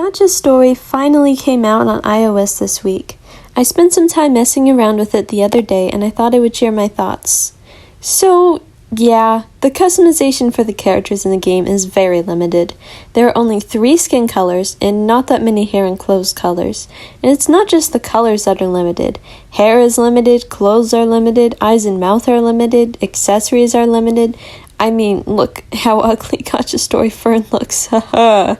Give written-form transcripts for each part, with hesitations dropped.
Gacha Story finally came out on iOS this week. I spent some time messing around with it the other day and I thought I would share my thoughts. So, yeah, the customization for the characters in the game is very limited. There are only 3 skin colors and not that many hair and clothes colors. And it's not just the colors that are limited. Hair is limited, clothes are limited, eyes and mouth are limited, accessories are limited. I mean, look how ugly Gacha Story Fern looks, haha.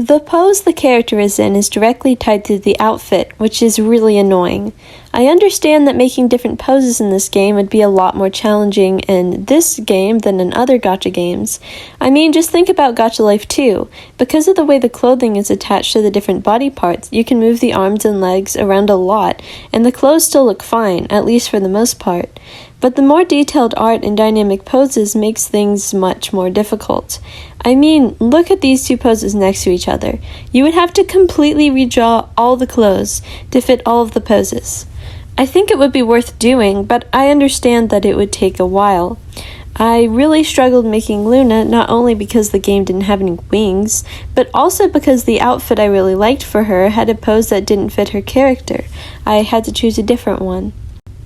The pose the character is in is directly tied to the outfit, which is really annoying. I understand that making different poses in this game would be a lot more challenging in this game than in other gacha games. I mean, just think about Gacha Life 2. Because of the way the clothing is attached to the different body parts, you can move the arms and legs around a lot, and the clothes still look fine, at least for the most part. But the more detailed art and dynamic poses makes things much more difficult. I mean, look at these 2 poses next to each other. You would have to completely redraw all the clothes to fit all of the poses. I think it would be worth doing, but I understand that it would take a while. I really struggled making Luna, not only because the game didn't have any wings, but also because the outfit I really liked for her had a pose that didn't fit her character. I had to choose a different one.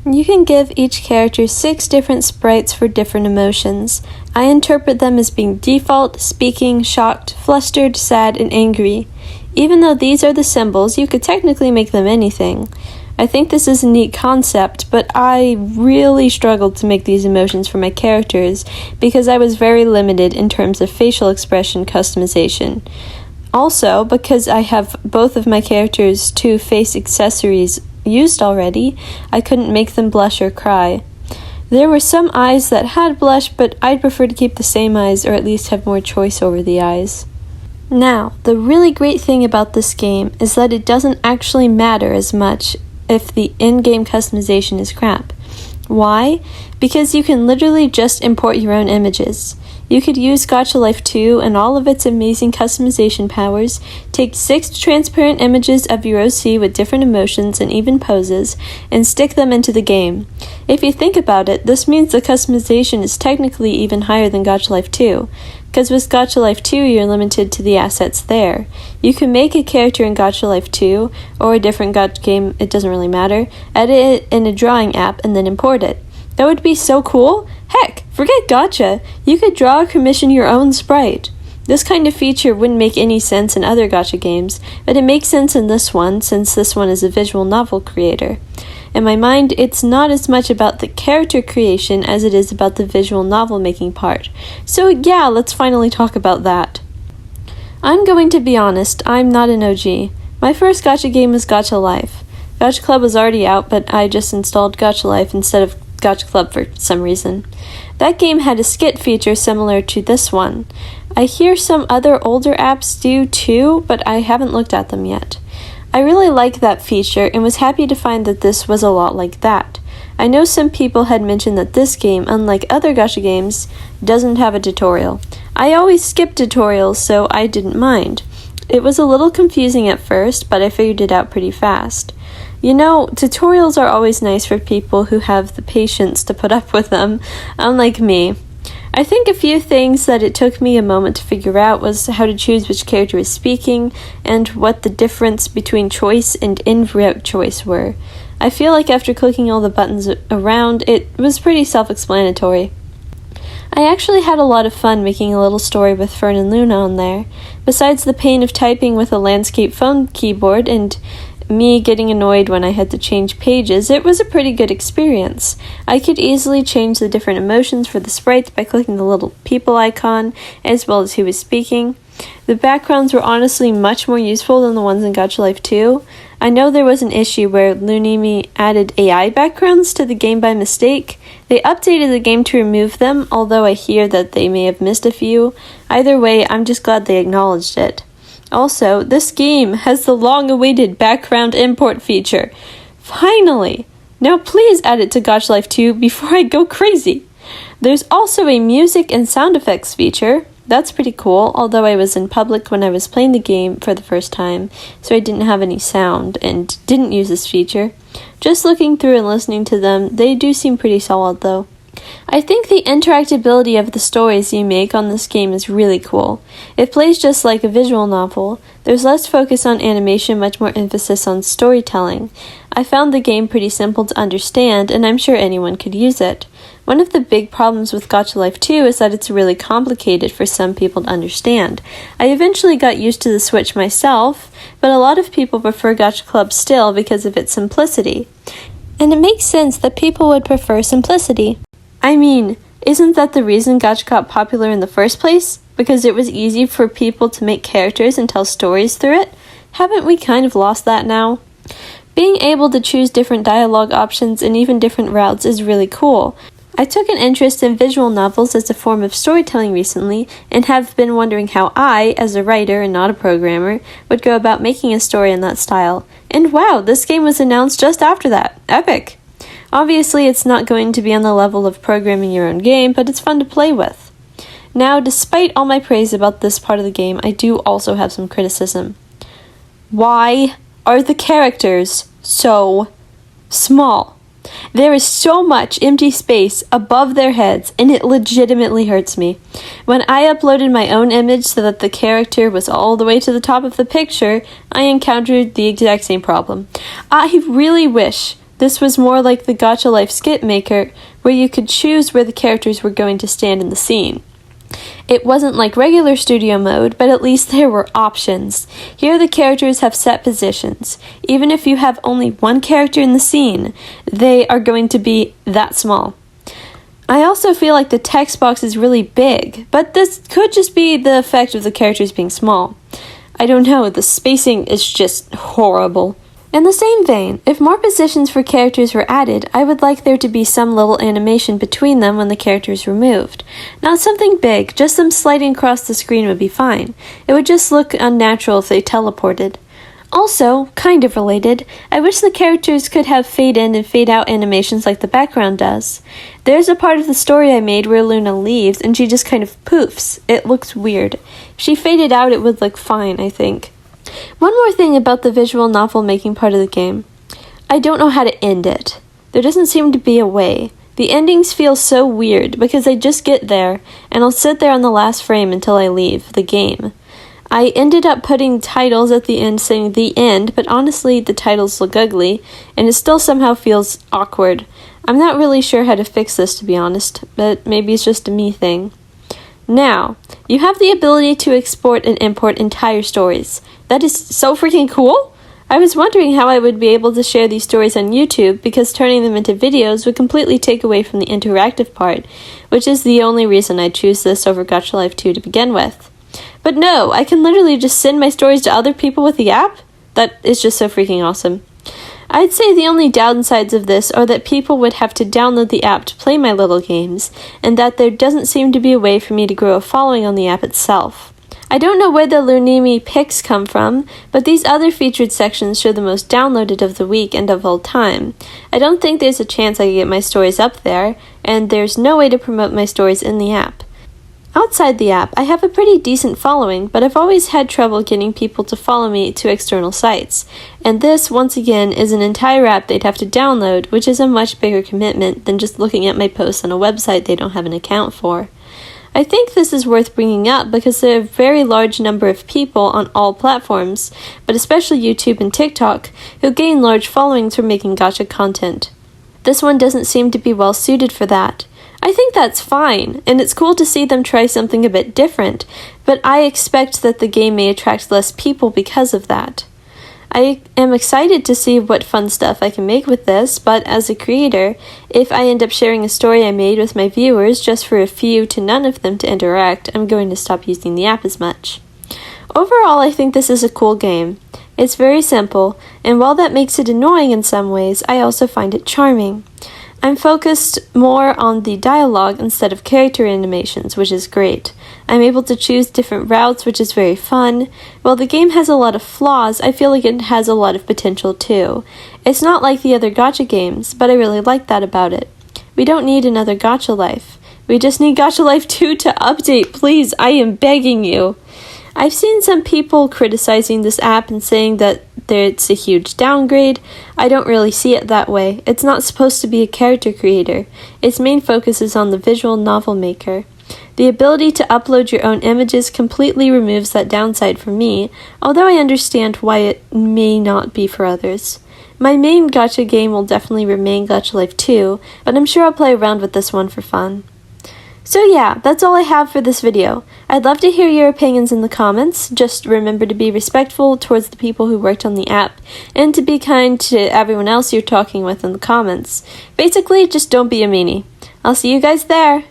You can give each character 6 different sprites for different emotions. I interpret them as being default, speaking, shocked, flustered, sad, and angry. Even though these are the symbols, you could technically make them anything. I think this is a neat concept, but I really struggled to make these emotions for my characters because I was very limited in terms of facial expression customization. Also, because I have both of my characters' 2 face accessories used already, I couldn't make them blush or cry. There were some eyes that had blush, but I'd prefer to keep the same eyes or at least have more choice over the eyes. Now, the really great thing about this game is that it doesn't actually matter as much if the in-game customization is crap. Why? Because you can literally just import your own images. You could use Gacha Life 2 and all of its amazing customization powers, take 6 transparent images of your OC with different emotions and even poses, and stick them into the game. If you think about it, this means the customization is technically even higher than Gacha Life 2, because with Gacha Life 2 you're limited to the assets there. You can make a character in Gacha Life 2, or a different gacha game, it doesn't really matter, edit it in a drawing app, and then import it. That would be so cool! Heck, forget gacha! You could draw or commission your own sprite. This kind of feature wouldn't make any sense in other gacha games, but it makes sense in this one, since this one is a visual novel creator. In my mind, it's not as much about the character creation as it is about the visual novel making part. So yeah, let's finally talk about that. I'm going to be honest, I'm not an OG. My first gacha game was Gacha Life. Gacha Club was already out, but I just installed Gacha Life instead of Gacha Club for some reason. That game had a skit feature similar to this one. I hear some other older apps do too, but I haven't looked at them yet. I really like that feature and was happy to find that this was a lot like that. I know some people had mentioned that this game, unlike other gacha games, doesn't have a tutorial. I always skip tutorials, so I didn't mind. It was a little confusing at first, but I figured it out pretty fast. You know, tutorials are always nice for people who have the patience to put up with them, unlike me. I think a few things that it took me a moment to figure out was how to choose which character is speaking, and what the difference between choice and in-route choice were. I feel like after clicking all the buttons around, it was pretty self-explanatory. I actually had a lot of fun making a little story with Fern and Luna on there. Besides the pain of typing with a landscape phone keyboard and me getting annoyed when I had to change pages, it was a pretty good experience. I could easily change the different emotions for the sprites by clicking the little people icon, as well as who was speaking. The backgrounds were honestly much more useful than the ones in Gacha Life 2. I know there was an issue where Lunimi added AI backgrounds to the game by mistake. They updated the game to remove them, although I hear that they may have missed a few. Either way, I'm just glad they acknowledged it. Also, this game has the long-awaited background import feature. Finally! Now please add it to Gacha Life 2 before I go crazy! There's also a music and sound effects feature. That's pretty cool, although I was in public when I was playing the game for the first time, so I didn't have any sound and didn't use this feature. Just looking through and listening to them, they do seem pretty solid though. I think the interactability of the stories you make on this game is really cool. It plays just like a visual novel. There's less focus on animation, much more emphasis on storytelling. I found the game pretty simple to understand, and I'm sure anyone could use it. One of the big problems with Gacha Life 2 is that it's really complicated for some people to understand. I eventually got used to the Switch myself, but a lot of people prefer Gacha Club still because of its simplicity. And it makes sense that people would prefer simplicity. I mean, isn't that the reason Gacha got popular in the first place? Because it was easy for people to make characters and tell stories through it? Haven't we kind of lost that now? Being able to choose different dialogue options and even different routes is really cool. I took an interest in visual novels as a form of storytelling recently and have been wondering how I, as a writer and not a programmer, would go about making a story in that style. And wow, this game was announced just after that. Epic! Obviously, it's not going to be on the level of programming your own game, but it's fun to play with. Now, despite all my praise about this part of the game, I do also have some criticism. Why are the characters so small? There is so much empty space above their heads, and it legitimately hurts me. When I uploaded my own image so that the character was all the way to the top of the picture, I encountered the exact same problem. I really wish this was more like the Gacha Life Skip Maker, where you could choose where the characters were going to stand in the scene. It wasn't like regular studio mode, but at least there were options. Here the characters have set positions. Even if you have only one character in the scene, they are going to be that small. I also feel like the text box is really big, but this could just be the effect of the characters being small. I don't know, the spacing is just horrible. In the same vein, if more positions for characters were added, I would like there to be some little animation between them when the characters were moved. Not something big, just them sliding across the screen would be fine. It would just look unnatural if they teleported. Also, kind of related, I wish the characters could have fade in and fade out animations like the background does. There's a part of the story I made where Luna leaves and she just kind of poofs. It looks weird. If she faded out, it would look fine, I think. One more thing about the visual novel making part of the game. I don't know how to end it. There doesn't seem to be a way. The endings feel so weird because I just get there and I'll sit there on the last frame until I leave the game. I ended up putting titles at the end saying the end, but honestly the titles look ugly and it still somehow feels awkward. I'm not really sure how to fix this, to be honest, but maybe it's just a me thing. Now, you have the ability to export and import entire stories. That is so freaking cool! I was wondering how I would be able to share these stories on YouTube because turning them into videos would completely take away from the interactive part, which is the only reason I'd choose this over Gacha Life 2 to begin with. But no, I can literally just send my stories to other people with the app? That is just so freaking awesome. I'd say the only downsides of this are that people would have to download the app to play my little games, and that there doesn't seem to be a way for me to grow a following on the app itself. I don't know where the Lunimi picks come from, but these other featured sections show the most downloaded of the week and of all time. I don't think there's a chance I can get my stories up there, and there's no way to promote my stories in the app. Outside the app, I have a pretty decent following, but I've always had trouble getting people to follow me to external sites. And this, once again, is an entire app they'd have to download, which is a much bigger commitment than just looking at my posts on a website they don't have an account for. I think this is worth bringing up because there are a very large number of people on all platforms, but especially YouTube and TikTok, who gain large followings from making gacha content. This one doesn't seem to be well suited for that. I think that's fine, and it's cool to see them try something a bit different, but I expect that the game may attract less people because of that. I am excited to see what fun stuff I can make with this, but as a creator, if I end up sharing a story I made with my viewers just for a few to none of them to interact, I'm going to stop using the app as much. Overall, I think this is a cool game. It's very simple, and while that makes it annoying in some ways, I also find it charming. I'm focused more on the dialogue instead of character animations, which is great. I'm able to choose different routes, which is very fun. While the game has a lot of flaws, I feel like it has a lot of potential too. It's not like the other gacha games, but I really like that about it. We don't need another Gacha Life. We just need Gacha Life 2 to update, please, I am begging you. I've seen some people criticizing this app and saying that it's a huge downgrade. I don't really see it that way. It's not supposed to be a character creator. Its main focus is on the visual novel maker. The ability to upload your own images completely removes that downside for me, although I understand why it may not be for others. My main gacha game will definitely remain Gacha Life 2, but I'm sure I'll play around with this one for fun. So yeah, that's all I have for this video. I'd love to hear your opinions in the comments. Just remember to be respectful towards the people who worked on the app, and to be kind to everyone else you're talking with in the comments. Basically, just don't be a meanie. I'll see you guys there!